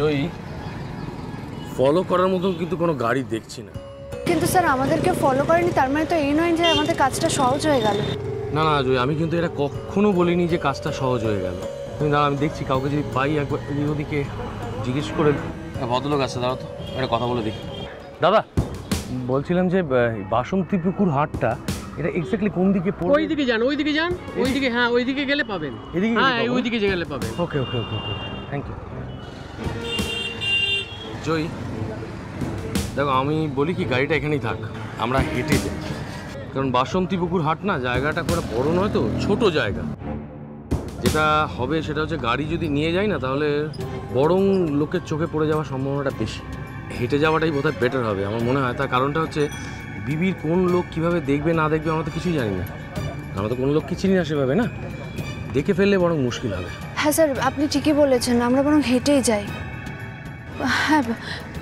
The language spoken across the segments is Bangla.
জয়ী, ফলো করার মতো কিন্তু কোনো গাড়ি দেখছি না। কিন্তু স্যার আমাদেরকে ফলো করেনি, তার মানে তো এই নয় যে আমাদের কাজটা সহজ হয়ে গেল। না না জয়ী, আমি কিন্তু এটা কখনো বলিনি যে কাজটা সহজ হয়ে গেল। তুমি দাঁড়া, আমি দেখছি কাউকে যদি পাই একবার ওদিকে জিজ্ঞেস করে। ভদ্রলোক আছে, দাঁড়া তো একটা কথা বলে দেখি। দাদা বলছিলাম যে বাসন্তীপুকুর হাটটা এটা এক্স্যাক্টলি কোন দিকে পড়বে? ওইদিকে যান, ওইদিকে যান, ওইদিকে। হ্যাঁ, ওইদিকে গেলে পাবেন। হ্যাঁ, ওইদিকে গেলে পাবেন। ওকে ওকে ওকে ওকে, থ্যাংক ইউ। জয়ী দেখো, আমি বলি কি গাড়িটা এখানেই থাক, আমরা হেঁটে যাই। কারণ বাসন্তীপুকুর হাট না জায়গাটা করে বড় নয় তো, ছোট জায়গা। যেটা হবে সেটা হচ্ছে গাড়ি যদি নিয়ে যায় না তাহলে বরং লোকের চোখে পড়ে যাওয়ার সম্ভাবনাটা বেশি। হেঁটে যাওয়াটাই বোধহয় বেটার হবে আমার মনে হয়। তার কারণটা হচ্ছে বিবির কোন লোক কিভাবে দেখবে না দেখবে আমরা তো কিছুই জানি না। আমরা তো কোনো লোক কি চিনি না সেভাবে, না দেখে ফেললে বরং মুশকিল হবে। হ্যাঁ স্যার, আপনি ঠিকই বলেছেন, আমরা বরং হেঁটেই যাই। হ্যাঁ,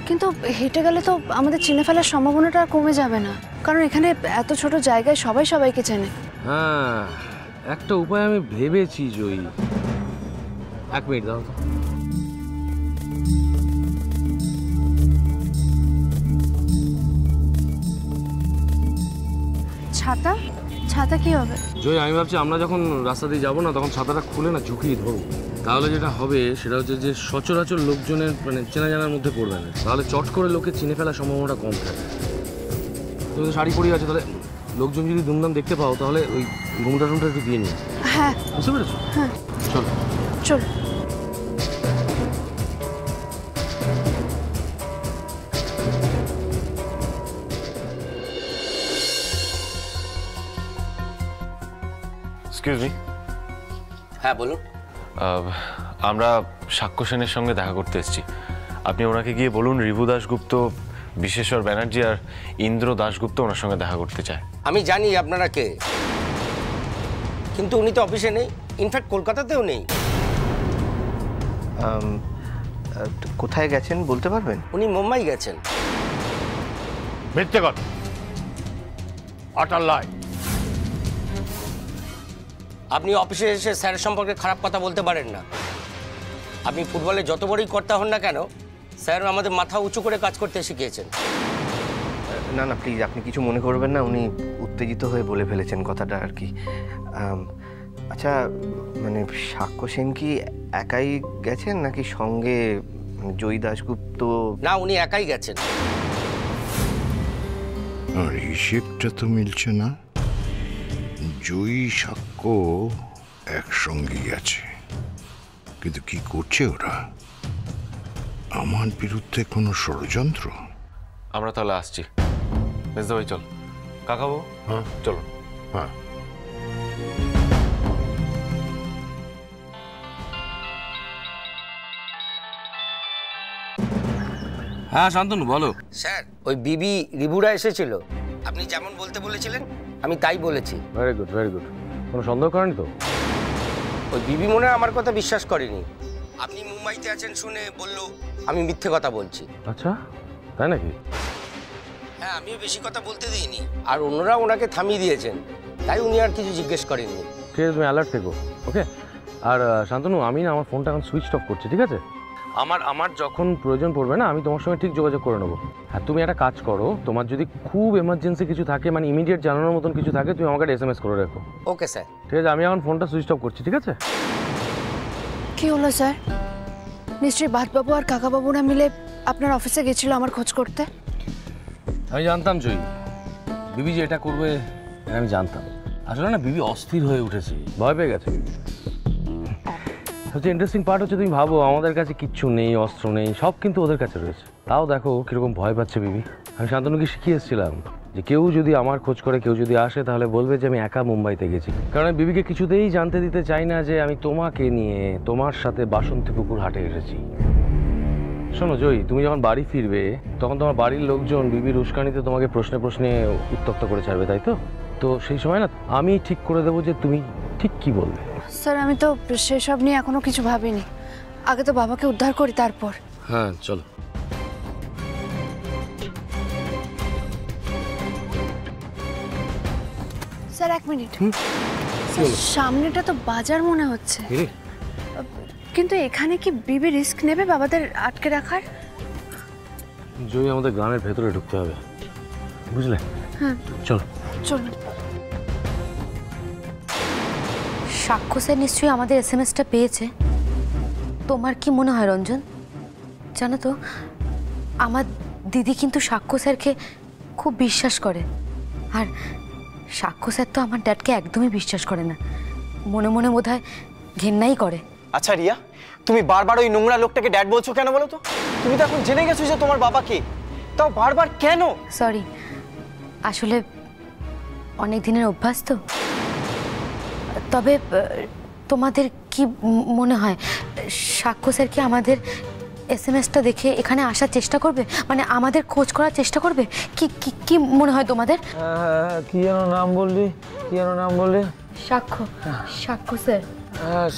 কিন্তু হেঁটে গেলে তো আমাদের চিনে ফেলার সম্ভাবনাটা কমে যাবে না, কারণ এখানে এত ছোট জায়গায় সবাই সবাইকে চেনে। হ্যাঁ, একটা উপায় আমি ভেবেছি জয়ী। এক মিনিট দাও তো। ছাতা? ছাতা কি হবে? জয়ী, আমি ভাবছি আমরা যখন রাস্তা দিয়ে যাবো না তখন ছাতাটা খুলে না ঝুঁকিয়ে ধরবো। তাহলে যেটা হবে সেটা হচ্ছে যে সচরাচর লোকজনের মানে চেনা জানার মধ্যে পড়বে না, তাহলে চট করে লোকে চিনে ফেলার সম্ভাবনাটা কম থাকে। তুমি তো শাড়ি পরে আছে, তাহলে লোকজন যদি দুমদাম দেখতে পাও তাহলে ওই ঘুমটা টুমটা একটু দিয়ে নিও। হ্যাঁ, বুঝতে পেরেছো? হ্যাঁ, চলো চলো। Excuse me. হ্যাঁ বলুন। আমরা সাক্ষ্য সেনের সঙ্গে দেখা করতে এসেছি। আপনি ওনাকে গিয়ে বলুন রিভু দাশগুপ্ত, বিশেশ্বর ব্যানার্জি আর ইন্দ্র দাশগুপ্ত ওনার সঙ্গে দেখা করতে চায়। আমি জানি আপনারা কে, কিন্তু উনি তো অফিসে নেই, ইনফ্যাক্ট কলকাতাতেও নেই। কোথায় গেছেন বলতে পারবেন? উনি মুম্বাই গেছেন। মিথ্যে কথা, আটার লাই। আপনি অফিসে এসে স্যারের সম্পর্কে খারাপ কথা বলতে পারেন না। আপনি ফুটবলে যত বড়ই কর্তা হন না কেন, স্যার আমাদের মাথা উঁচু করে কাজ করতে শিখিয়েছেন। না না প্লিজ, আপনি কিছু মনে করবেন না, উনি উত্তেজিত হয়ে বলে ফেলেছেন কথাটা আর কি। আচ্ছা, মানে সাক্ষ্য সেন কি একাই গেছেন নাকি সঙ্গে জয়ী দাশগুপ্ত? না, উনি একাই গেছেন। আর হিসেবটা তো মিলছে না। জয়ী সাক্ষ্য একসঙ্গেই আছে, কিন্তু কি করছে ওরা? আমার বিরুদ্ধে কোনো ষড়যন্ত্র? আমরা তাহলে আসছি। মেজদা ভাই চল। কাকাবু, হ্যাঁ চলো। হ্যাঁ, হ্যাঁ শান্তনু বলো। স্যার, ওই বিবি রিভুরা এসেছিল, আপনি যেমন বলতে বলেছিলেন আমি তাই বলেছি। Very good very good. কোনো সন্দেহ করেনি তো? ওই বিবি মনে হয় আমার কথা বিশ্বাস করেনি। আপনি মুম্বাইতে আছেন শুনে বললো আমি মিথ্যে কথা বলছি। আচ্ছা, তাই নাকি? হ্যাঁ, আমিও বেশি কথা বলতে দিইনি, আর অন্যরা ওনাকে থামিয়ে দিয়েছেন, তাই উনি আর কিছু জিজ্ঞেস করেননি। ঠিক আছে, তুমি অ্যালার্ট থেকো। ওকে। আর শান্তনু, আমি না আমার ফোনটা এখন সুইচ অফ করছি, ঠিক আছে? আমার যখন প্রয়োজন পড়বে না আমি তোমার সঙ্গে ঠিক যোগাযোগ করে নেবো। হ্যাঁ, তুমি একটা কাজ করো, তোমার যদি খুব এমার্জেন্সি কিছু থাকে, মানে ইমিডিয়েট জানানোর মতন কিছু থাকে, তুমি আমাকে SMS করে রেখো। Okay sir. ঠিক আছে, আমি এখন ফোনটা সুইচ অফ করছি, ঠিক আছে? কি হলো স্যার? নিশ্চয়ই বাদবাবু আর কাকাবাবুরা মিলে আপনার অফিসে গেছিল আমার খোঁজ করতে। আমি জানতাম জয়ী বিবি যে এটা করবে, এটা আমি জানতাম। আসলে না বিবি অস্থির হয়ে উঠেছে, ভয় পেয়ে গেছে বিবি। সবচেয়ে ইন্টারেস্টিং পার্ট হচ্ছে তুমি ভাবো আমাদের কাছে কিচ্ছু নেই, অস্ত্র নেই, সব কিন্তু ওদের কাছে রয়েছে। তাও দেখো কিরকম ভয় পাচ্ছে বিবি। আমি শান্তনুকে শিখিয়ে এসেছিলাম যে কেউ যদি আমার খোঁজ করে, কেউ যদি আসে, তাহলে বলবে যে আমি একা মুম্বাইতে গেছি। কারণ আমি বিবিকে কিছুতেই জানতে দিতে চাই না যে আমি তোমাকে নিয়ে তোমার সাথে বাসন্তীপুকুর হাটে এসেছি। শোনো জয়ী, তুমি যখন বাড়ি ফিরবে তখন তোমার বাড়ির লোকজন বিবির উস্কানিতে তোমাকে প্রশ্নে প্রশ্নে উত্তপ্ত করে ছাড়বে, তাই তো? তো সেই সময় না আমি ঠিক করে দেবো যে তুমি ঠিক কি বলবে। স্যার, আমি তো সেসব নিয়ে এখনো কিছু ভাবিনি। আগে তো বাবাকে উদ্ধার করি, তারপর। হ্যাঁ চলো। স্যার এক মিনিট, সামনেটা তো বাজার মনে হচ্ছে। কিন্তু এখানে কি বিবি রিস্ক নেবে বাবাদের আটকে রাখার? জয়ী, আমাদের গ্রামের ভেতরে ঢুকতে হবে, বুঝলে? হ্যাঁ চলো চলুন। সাক্ষ্য স্যার নিশ্চয়ই আমাদের এসএমএসটা পেয়েছে। তোমার কি মনে হয় রঞ্জন? জানো তো, আমার দিদি কিন্তু সাক্ষ্য স্যারকে খুব বিশ্বাস করে, আর সাক্ষ্য স্যার তো আমার ড্যাডকে একদমই বিশ্বাস করে না, মনে মনে বোধহয় ঘেন্নাই করে। আচ্ছা রিয়া, তুমি বারবার ওই নোংরা লোকটাকে ড্যাড বলছো কেন বলো তো? তুমি তো এখন জেনে গেছো যে তোমার বাবা কে, তাও বারবার কেন? সরি, আসলে অনেক দিনের অভ্যাস তো। তবে তোমাদের কি মনে হয় সাক্ষ্য স্যার কি আমাদের এসএমএসটা দেখে এখানে আসার চেষ্টা করবে, মানে আমাদের খোঁজ করার চেষ্টা করবে? কি কি কি মনে হয় তোমাদের? কি যেন নাম বললি, কি যেন নাম বললি? সাক্ষ্য, সাক্ষ্য স্যার। হ্যাঁ,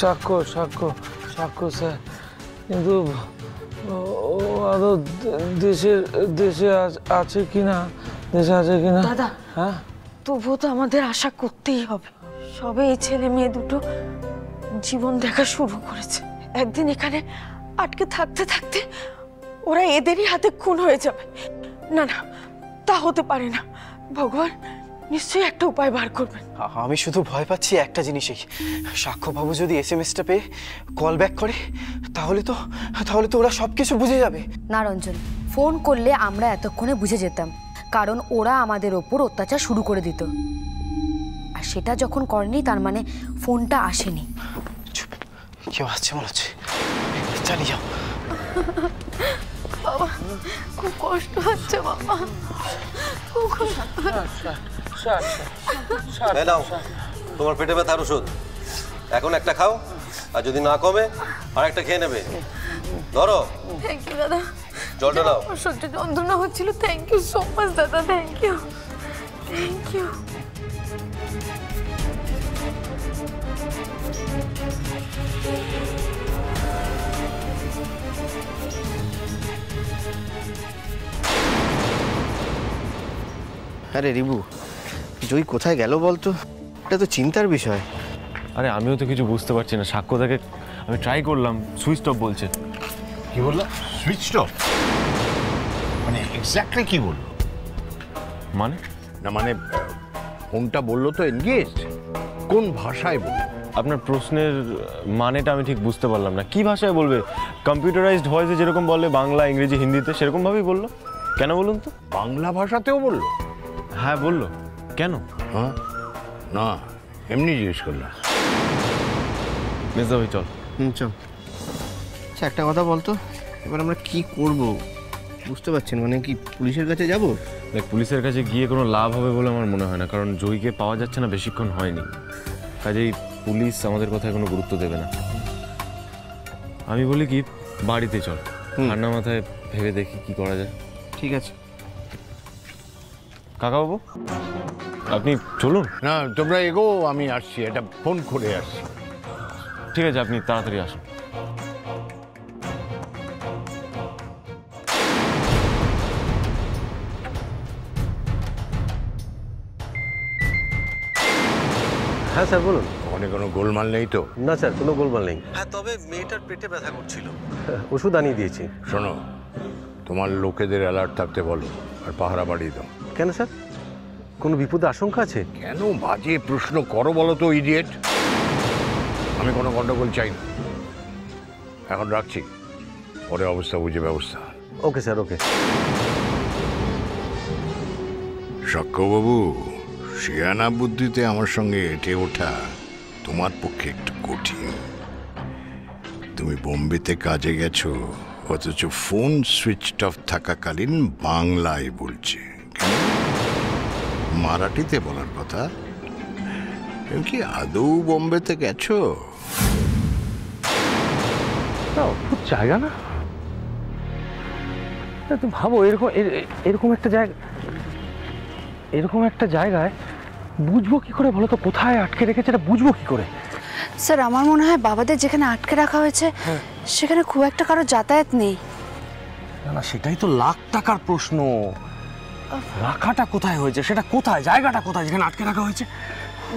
সাক্ষ্য সাক্ষ্য সাক্ষ্য স্যার। কিন্তু ও আদৌ দেশে আছে কিনা, দেশে আছে কিনা? দাদা, হ্যাঁ, তবুও তো আমাদের আশা করতেই হবে। সবে এই ছেলে মেয়ে দুটো জীবন দেখা শুরু করেছে, একদিন এখানে আটকে থাকতে থাকতে ওরা এদেরই হাতে খুন হয়ে যাবে। না না, তা হতে পারে না। ভগবান নিশ্চয়ই একটা উপায় বার করবেন। আমি শুধু ভয় পাচ্ছি একটা জিনিসই, সাক্ষ্যবাবু যদি এসএমএসটা পেয়ে কল ব্যাক করে তাহলে তো ওরা সবকিছু বুঝে যাবে। না রঞ্জন, ফোন করলে আমরা এতক্ষণে বুঝে যেতাম, কারণ ওরা আমাদের ওপর অত্যাচার শুরু করে দিত, আর সেটা যখন করেনি তার মানে ফোনটা আসেনি। চুপ, কেউ আসছে মনে হচ্ছে, চালিয়ে যাও। বাবা খুব কষ্ট হচ্ছে, বাবা খুব কষ্ট। নাও তোমার পেটে ব্যথার ওষুধ, এখন একটা খাও, আর যদি না কমে আর একটা খেয়ে নেবে। ধরো। থ্যাংক ইউ দাদা। জলটা দাও। সহ্য যন্ত্রণা হচ্ছিল। থ্যাংক ইউ সো মাচ দাদা, থ্যাংক ইউ, থ্যাংক ইউ। আরে রিবু, জয়ী কোথায় গেল বলতো? এটা তো চিন্তার বিষয়। আরে আমিও তো কিছু বুঝতে পারছি না, সাক্ষ্য থেকে আমি ট্রাই করলাম, সুইচ অফ বলছে। কি বললো? Switch off? মানে এক্স্যাক্টলি কি বললো? মানে না মানে ফোনটা বললো তো এনগেজড, কোন ভাষায় বললো? আপনার প্রশ্নের মানেটা আমি ঠিক বুঝতে পারলাম না। কি ভাষায় বলবে? কম্পিউটারাইজড ভয়েসে যেরকম বলে, বাংলা, ইংরেজি, হিন্দিতে, সেরকম ভাবেই বললো। কেন বলুন তো? বাংলা ভাষাতেও বললো? হ্যাঁ বললো। কেন? হ্যাঁ, না এমনি জিজ্ঞেস করলাম। মেজদা ভাই চল। চল। আচ্ছা একটা কথা বলতো, এবার আমরা কি করব বুঝতে পারছেন, মানে কি পুলিশের কাছে যাব? দেখ, পুলিশের কাছে গিয়ে কোনো লাভ হবে বলে আমার মনে হয় না, কারণ জয়ীকে পাওয়া যাচ্ছে না, বেশিক্ষণ হয়নি, কাজেই পুলিশ আমাদের কথায় কোনো গুরুত্ব দেবে না। আমি বলি কি, বাড়িতে চল, ঠান্ডা মাথায় ভেবে দেখি কি করা যায়। ঠিক আছে কাকাবাবু, আপনি চলুন। না তোমরা এগো, আমি আসছি, এটা ফোন করে আসছি। ঠিক আছে, আপনি তাড়াতাড়ি আসুন। হ্যাঁ স্যার বলুন। ওখানে কোনো গোলমাল নেই তো? না স্যার, কোনো গোলমাল নেই। হ্যাঁ, তবে মেয়েটার পেটে ব্যথা করছিল। ওষুধ আনিয়ে দিয়েছি। শোনো, তোমার লোকেদের অ্যালার্ট থাকতে বলো, আর পাহারা বাড়িয়ে দাও। কেন স্যার, কোনো বিপদের আশঙ্কা আছে? কেন বাজে প্রশ্ন করো বলো তো ইডিয়েট? আমি কোনো গন্ডগোল চাই না। এখন রাখছি, পরে অবস্থা বুঝে ব্যবস্থা। ওকে স্যার, ওকে। সাক্ষ্যবাবু, শিয়ানা বুদ্ধিতে আমার সঙ্গে এঁটে ওঠা তোমার পক্ষে একটু কঠিন। তুমি বোম্বেতে কাজে গেছো, অথচ ফোন সুইচ অফ থাকাকালীন বাংলায় বলছে। কেন? মারাঠিতে বলার কথা। তুমি কি আদৌ বোম্বেতে গেছো? খুব জায়গা না, তুমি ভাবো এরকম একটা জায়গায় বুঝবো কি করে বলো তো, কোথায় আটকে রেখেছে এটা বুঝবো কি করে? স্যার আমার মনে হয় বাবাদের যেখানে আটকে রাখা হয়েছে সেখানে খুব একটা কারো যাতায়াত নেই। না না, সেটাই তো লাখ টাকার প্রশ্ন। রাখাটা কোথায় হয়েছে, সেটা কোথায়, জায়গাটা কোথায় যেখানে আটকে রাখা হয়েছে?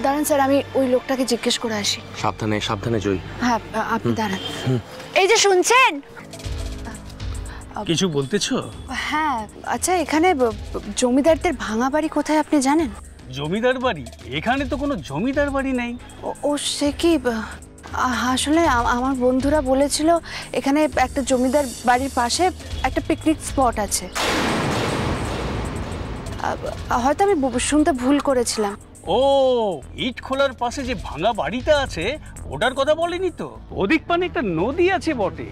দাঁড়ান স্যার, আমি ওই লোকটাকে জিজ্ঞেস করে আসি। সাবধানে সাবধানে জয়ী। হ্যাঁ, আপনি দাঁড়ান। এই যে শুনছেন? কিছু বলতেছো? হ্যাঁ, আচ্ছা এখানে জমিদারদের ভাঙা বাড়ি কোথায় আপনি জানেন? জমিদার বাড়ি? এখানে তো কোনো জমিদার বাড়ি নেই। ও সে কি, আসলে আমার বন্ধুরা বলেছিল এখানে একটা জমিদার বাড়ির পাশে একটা পিকনিক স্পট আছে। হয়তো আমি শুনতে ভুল করেছিলাম। ও, ইট খোলার পাশে যে ভাঙা বাড়িটা আছে ওটার কথা বলেনি তো? ওদিক পানে একটা নদী আছে বটে,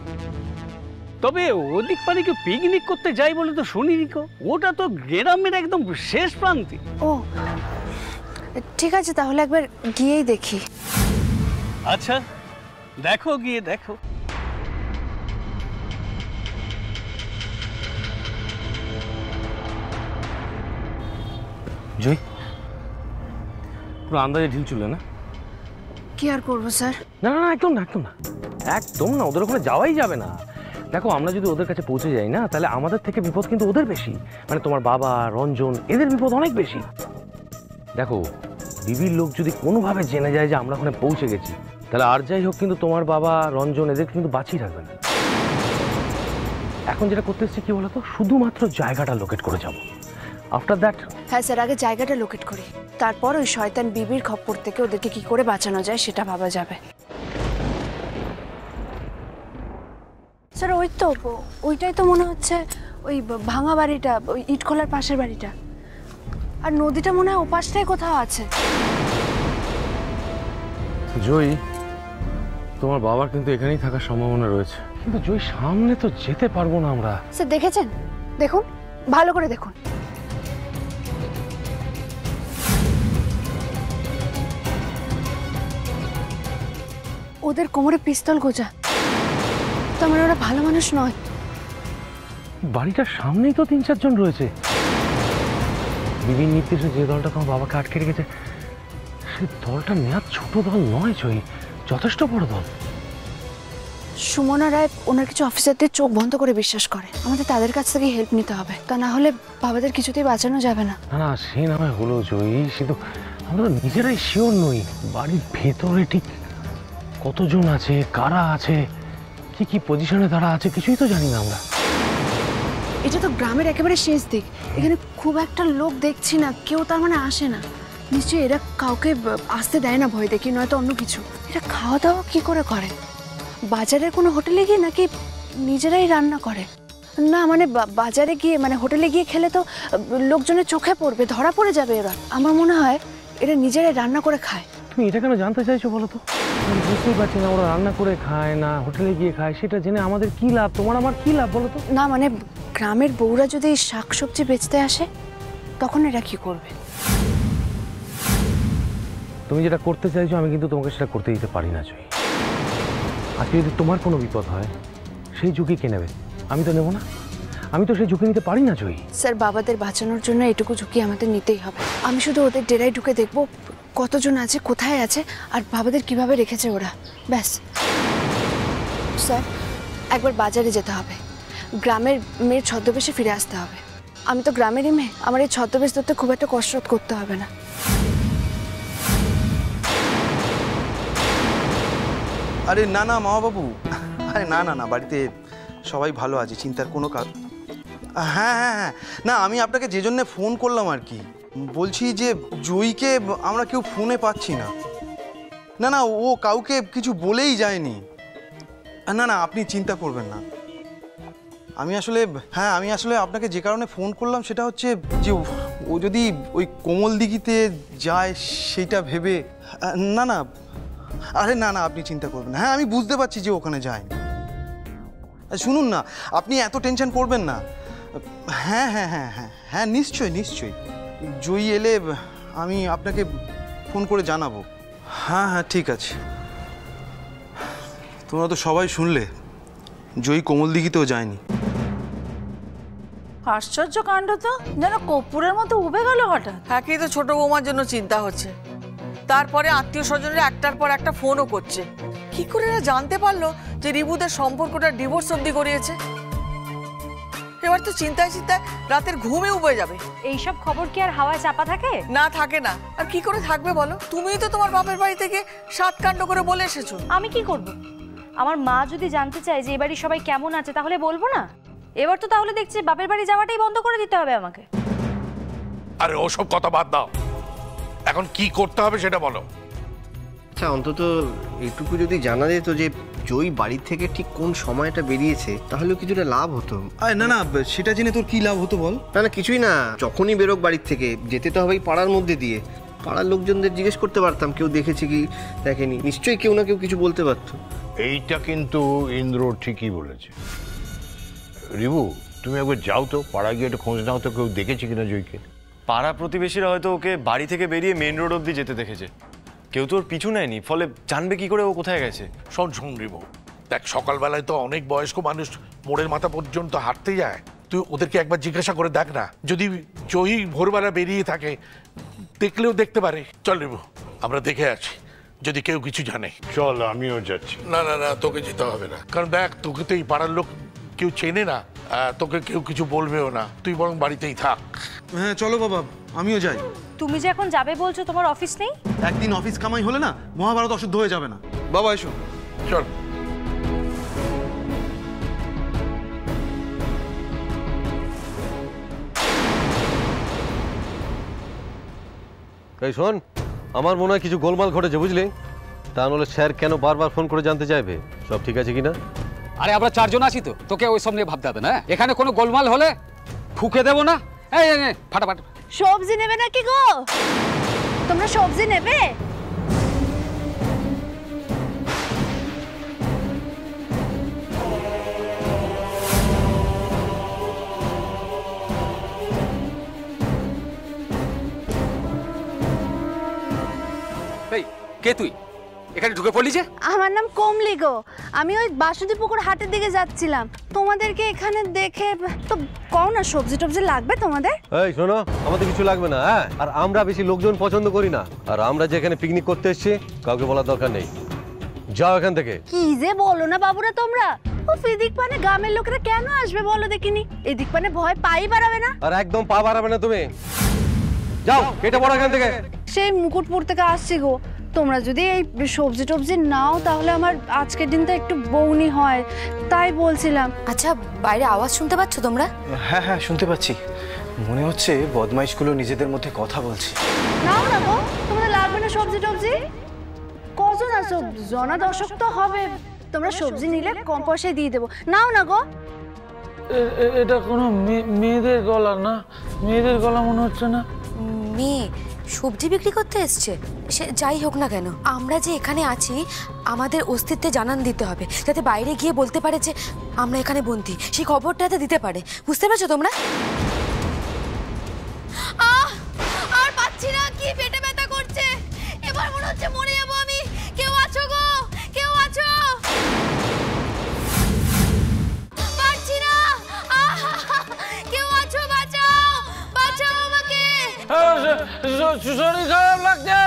তবে ওদিক পানে কেউ পিকনিক করতে যায় বলে তো শুনিনি কো। ওটা তো গ্রামের একদম শেষ প্রান্তে। ও ঠিক আছে, তাহলে একবার গিয়েই দেখি। আচ্ছা দেখো, গিয়ে দেখো। জয়, পুরো আন্দাজে ঢিল চলে না? কি আর করবো স্যার? না না, একদম না, একদম না, একদম না। ওদের ওখানে যাওয়াই যাবে না। দেখো, আমরা যদি ওদের কাছে পৌঁছে যাই না, তাহলে আমাদের থেকে বিপদ কিন্তু ওদের বেশি। মানে তোমার বাবা, রঞ্জন, এদের বিপদ অনেক বেশি। দেখো, বিবির লোক যদি কোনোভাবে জেনে যায় যে আমরা ওখানে পৌঁছে গেছি, তাহলে আর যাই হোক কিন্তু তোমার বাবা, রঞ্জন এদের কিন্তু বাঁচিয়ে রাখবে না। এখন যেটা করতে এসেছি কি বলতো, শুধুমাত্র জায়গাটা লোকেট করে যাবো। আফটার দ্যাট, হ্যাঁ স্যার, আগে জায়গাটা লোকেট করি, তারপর ওই শয়তান বিবির খপ্পর থেকে ওদেরকে কি করে বাঁচানো যায় সেটা ভাবা যাবে। স্যার ওই তো, ওইটাই তো মনে হচ্ছে ওই ভাঙা বাড়িটা, ওই ইটখোলার পাশের বাড়িটা। আর নদীটা মনে হয় ওপাশটাই কোথাও আছে। জয়ী, তোমার বাবার কিন্তু এখানেই থাকার সম্ভাবনা রয়েছে, কিন্তু জয়ী সামনে তো যেতে পারবো না আমরা। স্যার দেখেছেন? দেখুন, ভালো করে দেখুন। ওদের কোমরে পিস্তল গোজা, তো মানে ওরা ভালো মানুষ নয়। বাড়িটার সামনেই তো 3-4 জন রয়েছে। বিবির নির্দেশে যে দলটা তোমার বাবাকে আটকে রেখেছে, সেই দলটা নেওয়ার ছোট দল নয় জয়ী, যথেষ্ট বড় দল। সুমনা রায় ওনার কিছু অফিসারদের চোখ বন্ধ করে বিশ্বাস করে। আমাদের তাদের কাছ থেকে হেল্প নিতে হবে, তা না হলে বাবাদের কিছুতেই বাঁচানো যাবে না। না না, সে না হয় হলো জয়ী, কিন্তু আমরা তো নিজেরাই শিওর নই বাড়ির ভেতরে ঠিক কতজন আছে, কারা আছে, কি কি পজিশনে তারা আছে, কিছুই তো জানি না আমরা। এটা তো গ্রামের একেবারে শেষ দিক, এখানে খুব একটা লোক দেখছি না, কেউ তার মানে আসে না। নিশ্চয়ই এরা কাউকে আসতে দেয় না ভয় দেখি, নয়তো অন্য কিছু। এরা খাওয়া দাওয়া কি করে করে? বাজারের কোনো হোটেলে গিয়ে নাকি নিজেরাই রান্না করে? না মানে বাজারে গিয়ে, মানে হোটেলে গিয়ে খেলে তো লোকজনের চোখে পড়বে, ধরা পড়ে যাবে এরা। আমার মনে হয় এরা নিজেরাই রান্না করে খায়। তুমি এটা কেন জানতে চাইছো বলো তো? আমি বুঝতেই পারছি না, ওরা রান্না করে খায় না হোটেলে গিয়ে খায়, সেটা জেনে আমাদের কি লাভ, তোমার আমার কি লাভ বলো তো? না মানে গ্রামের বউরা যদি শাকসবজি বেচতে আসে, তখন এরা কি করবে? তুমি যেটা করতে চাইছো আমি কিন্তু তোমাকে সেটা করতে দিতে পারি না জয়ী। আজকে যদি তোমার কোনো বিপদ হয়, সেই ঝুঁকি কে নেবে? আমি তো নেব না, আমি তো সেই ঝুঁকি নিতে পারি না জয়ী। স্যার, বাবাদের বাঁচানোর জন্য এটুকু ঝুঁকি আমাদের নিতেই হবে। আমি শুধু ওদের ডেরায় ঢুকে দেখব কতজন আছে, কোথায় আছে, আর বাবাদের কিভাবে রেখেছে ওরা, ব্যাস। স্যার, একবার বাজারে যেতে হবে, গ্রামের মেয়ের ছদ্মবেশে ফিরে আসতে হবে। আমি তো গ্রামেরই মেয়ে, আমার এই ছদ্মবেশ ধরতে খুব একটা কসরত করতে হবে না। আরে না না মামাবাবু, আরে না না না, বাড়িতে সবাই ভালো আছে, চিন্তার কোনো কাজ। হ্যাঁ হ্যাঁ হ্যাঁ, না আমি আপনাকে যে জন্যে ফোন করলাম আর কি, বলছি যে জয়ীকে আমরা কেউ ফোনে পাচ্ছি না। না না, ও কাউকে কিছু বলেই যায়নি। না না, আপনি চিন্তা করবেন না। আমি আসলে আপনাকে যে কারণে ফোন করলাম সেটা হচ্ছে যে ও যদি ওই কোমল দিঘিতে যায় সেইটা ভেবে। না না, আরে না না, আপনি চিন্তা করবেন না। হ্যাঁ আমি বুঝতে পারছি যে ওখানে যায়। শুনুন না, আপনি এত টেনশন করবেন না। হ্যাঁ হ্যাঁ হ্যাঁ হ্যাঁ হ্যাঁ, নিশ্চয়ই নিশ্চয়ই, জয়ী এলে আমি আপনাকে ফোন করে জানাবো। হ্যাঁ হ্যাঁ ঠিক আছে। তোমরা তো সবাই শুনলে, জয়ী কোমল দিঘিতেও যায়নি। আশ্চর্য কাণ্ড তো, যেন কর্পূরের মতো উবে গেল হঠাৎ। একই তো ছোট বৌমার জন্য চিন্তা হচ্ছে, তারপরে আত্মীয় স্বজনরা একটার পর একটা ফোনও করছে। কি করে এরা জানতে পারলো যে রিবুদের সম্পর্কটা ডিভোর্স অবধি করিয়েছে? এবার তো চিন্তায় চিন্তায় রাতের ঘুমে উবে যাবে। এইসব খবর কি আর হাওয়ায় চাপা থাকে? না থাকে না, আর কি করে থাকবে বলো? তুমিই তো তোমার বাপের বাড়ি থেকে 7 কাণ্ড করে বলে এসেছো। আমি কি করব? আমার মা যদি জানতে চায় যে এবারে সবাই কেমন আছে তাহলে বলবো না? এবার তো তাহলে দেখছি বাপের বাড়ি যাওয়াটাই বন্ধ করে দিতে হবে আমাকে। আরে ওসব কথা বাদ দাও, এখন কি করতে হবে সেটা বলো। আচ্ছা, অন্তত এইটুকু যদি জানা যেত যে জয় বাড়ি থেকে ঠিক কোন সময়টা বেরিয়েছে তাহলেও কিছুটা লাভ হতো। আরে না না, সেটা জেনে তোর কি লাভ হতো বল? না না, কিছুই না। যখনই বেরোক বাড়ির থেকে, যেতে তো হবেই পাড়ার মধ্যে দিয়ে। পাড়ার লোকজনদের জিজ্ঞেস করতে পারতাম কেউ দেখেছে কি দেখেনি, নিশ্চয়ই কেউ না কেউ কিছু বলতে পারতো। এইটা কিন্তু ইন্দ্র ঠিকই বলেছে। রিবু, তুমি একবার যাও তো, পাড়া গিয়ে একটা খোঁজ নাও তো কেউ দেখেছে কিনা জয়কে। পাড়া প্রতিবেশীরা হয়তো ওকে বাড়ি থেকে বেরিয়ে মেন রোড অবধি যেতে দেখেছে, কেউ তো ওর পিছু নেয়নি, ফলে জানবে কি করে ও কোথায় গেছে। শোন রিবু, দেখ সকালবেলায় তো অনেক বয়স্ক মানুষ মোড়ের মাথা পর্যন্ত হাঁটতে যায়, তুই ওদেরকে একবার জিজ্ঞাসা করে দেখ না। যদি জয়ী ভোরবেলা বেরিয়ে থাকে, দেখলেও দেখতে পারে। চল রিবু, আমরা দেখে আছি, যদি কেউ কিছু জানে। চল, আমিও যাচ্ছি। না না না, তোকে যেতে হবে না, কারণ দেখ তোকে তো এই পাড়ার লোক কেউ চেনে না, তোকে কেউ কিছু বলবেও না, তুই বরং বাড়িতেই থাক। হ্যাঁ চলো বাবা, আমিও যাই। তুমি যে এখন যাবে বলছো, তোমার অফিস নেই? একদিন অফিস কামাই হলে না মহাভারত অশুদ্ধ হয়ে যাবে না। বাবা এসো। চল। এই শোন, আমার মনে হয় কিছু গোলমাল ঘটেছে, বুঝলি? তা নাহলে স্যার কেন বারবার ফোন করে জানতে চাইবে সব ঠিক আছে কিনা। আরে আমরা 4 জন আছি তো, তোকে ওই সব নিয়ে ভাবতে হবে না। এখানে কোনো গোলমাল হলে ফুকে দেবো না। এই ফাটাফাট। সবজি নেবে নাকি গো? তোমরা সবজি নেবে? এই কে তুই? এখানে ঢুকে পড়লি যে? আমার নাম কমলি গো, আমি ওই বাসন্তী পুকুর হাটের দিকে যাচ্ছিলাম। তোমাদেরকে এখানে দেখে তো কও না, সবজি টবজি লাগবে তোমাদের? এই শোনো, আমাদের কিছু লাগবে না। হ্যাঁ, আর আমরা বেশি লোকজন পছন্দ করি না, আর আমরা যে এখানে পিকনিক করতে এসেছি কাউকে বলার দরকার নেই। যাও এখান থেকে। কি যে বলো না বাবুরা তোমরা। ও এদিক পানে গ্রামের লোকেরা কেন আসবে বলো দেখিনি? এদিক পানে ভয় পাই বাড়াবে না? আর একদম পা বাড়াবে না তুমি। যাও, কেটে পড়ো এখান থেকে। সেই মুকুটপুর থেকে আসছি গো। তোমরা যদি এই সবজি টবজি নাও তাহলে আমার আজকের দিনটা একটু বউনি হয়, তাই বলছিলাম। আচ্ছা, বাইরে আওয়াজ শুনতে পাচ্ছ তোমরা? হ্যাঁ হ্যাঁ শুনতে পাচ্ছি, মনে হচ্ছে বদমাইশগুলো নিজেদের মধ্যে কথা বলছে। নাও না গো, তোমাদের লাগবে না সবজি টবজি? কজন আছো? জনা দশক তো হবে। তোমরা সবজি নিলে কম পয়সায় দিয়ে দেবো, নাও না গো। এটা কোনো মেয়েদের গলা না? মেয়েদের গলা মনে হচ্ছে না। মেয়ে সবজি বিক্রি করতে এসছে, সে যাই হোক না কেন, আমরা যে এখানে আছি আমাদের অস্তিত্বে জানান দিতে হবে, যাতে বাইরে গিয়ে বলতে পারে যে আমরা এখানে বন্দী, সেই খবরটা যাতে দিতে পারে। বুঝতে পারছো তোমরা? আর পাচ্ছি না, কি পেটে ব্যথা করছে, এবার মনে হচ্ছে মরে যাবো আমি। কেউ আছো গো? কেউ আছো? পাচ্ছি না, কেউ আছো? বাঁচাও, বাঁচাও আমাকে। শরীর খারাপ লাগছে,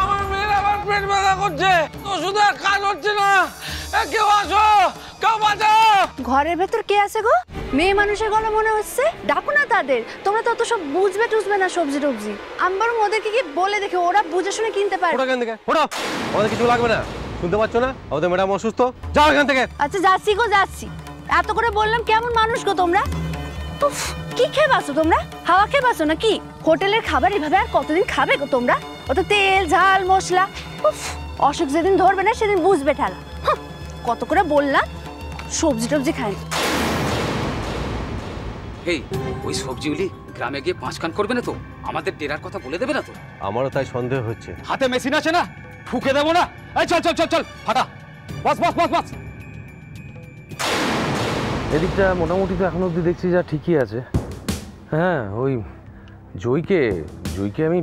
আমার মেয়ের আবার পেট ব্যথা করছে, ওষুধ আর কাজ হচ্ছে না। কেউ আসো, কেউ বাঁচাও। ঘরের ভেতর কে আছে গো? মেয়ে মানুষের গলা মনে হচ্ছে, ডাকো না তাদের। তোমরা তো অত সব বুঝবে টুঝবে না সবজি টবজি। আমি বরং ওদেরকে কি বলে দেখে, ওরা বুঝে শুনে কিনতে পারে। ওটা এখান থেকে ওটা, আমাদের কিছু লাগবে না। শুনতে পাচ্ছ না, আমাদের ম্যাডাম অসুস্থ। যাও এখান থেকে। আচ্ছা যাচ্ছি গো, যাচ্ছি। এত করে বললাম, কেমন মানুষ গো তোমরা? উফ, কি খেয়ে বাসো তোমরা? হাওয়া খেয়ে বাসো নাকি? হোটেলের খাবার এভাবে আর কতদিন খাবে গো তোমরা? অত তেল ঝাল মশলা। উফ, অসুখ যেদিন ধরবে না সেদিন বুঝবে ঠেলা। কত করে বললাম সবজি টবজি খাই। এই ওই সবজিগুলি গ্রামে গিয়ে 5 কান করবে না তো? আমাদের ডেরার কথা বলে দেবে না তো? আমারও তাই সন্দেহ হচ্ছে। হাতে মেশিন আছে না, ফুকে দেবো না? এই চল চল চল চল, ফাটা, বাস বাস বাস বাস। এদিকটা মোটামুটি তো এখন অবধি দেখছি যা ঠিকই আছে। হ্যাঁ, ওই জয়কে আমি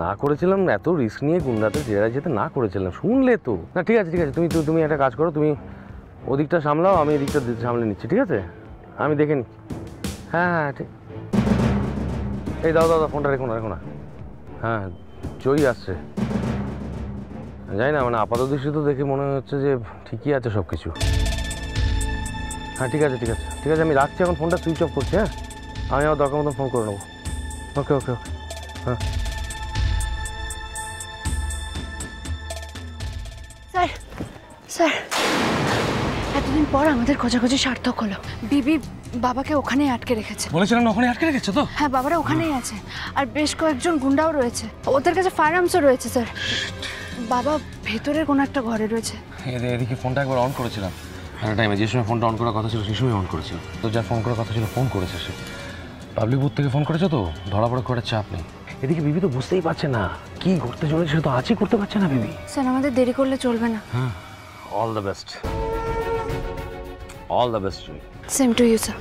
না করেছিলাম, এত রিস্ক নিয়ে গুন্ডাতে জেরা যেতে না করেছিলাম, শুনলে তো। না ঠিক আছে ঠিক আছে, তুমি একটা কাজ করো, তুমি ওদিকটা সামলাও, আমি এদিকটা সামলে নিচ্ছি, ঠিক আছে? আমি দেখে নিচ্ছি। হ্যাঁ হ্যাঁ ঠিক। এই দাও দাদা, ফোনটা রেখো না। হ্যাঁ, জয় আসছে। জানি না, মানে আপাত দৃষ্টি তো দেখে মনে হচ্ছে যে ঠিকই আছে সব কিছু। হ্যাঁ ঠিক আছে ঠিক আছে ঠিক আছে, আমি রাখছি এখন, ফোনটা সুইচ অফ করছি। হ্যাঁ আমি আমার দরকার মতন ফোন করে নেবো। ওকে ওকে ওকে হ্যাঁ। স্যার স্যার, এতদিন পর আমাদের খোঁজাখুঁজি সার্থক হলো। বিবি বাবাকে ওখানেই আটকে রেখেছে। বলেছিলাম না ওখানে আটকে রেখেছে তো? হ্যাঁ, বাবারা ওখানেই আছে, আর বেশ কয়েকজন গুন্ডাও রয়েছে, ওদের কাছে ফায়ার আর্মসও রয়েছে স্যার। বাবা ভেতরের কোনো একটা ঘরে রয়েছে। এদিকে ফোনটা একবার অন করেছিলাম একটা টাইমে, যে সময় ফোনটা অন করার কথা ছিল সেই সময় অন করেছিল। তো যার ফোন করার কথা ছিল ফোন করেছে, সে পাবলিক বুথ থেকে ফোন করেছে, তো ধরা পড়া করার চাপ নেই। এদিকে বিবি তো বুঝতেই পারছে না কি করতে চলেছে, সে তো আজই করতে পারছে না বিবি। স্যার আমাদের দেরি করলে চলবে না। হ্যাঁ, all the best, all the best. Same to you sir.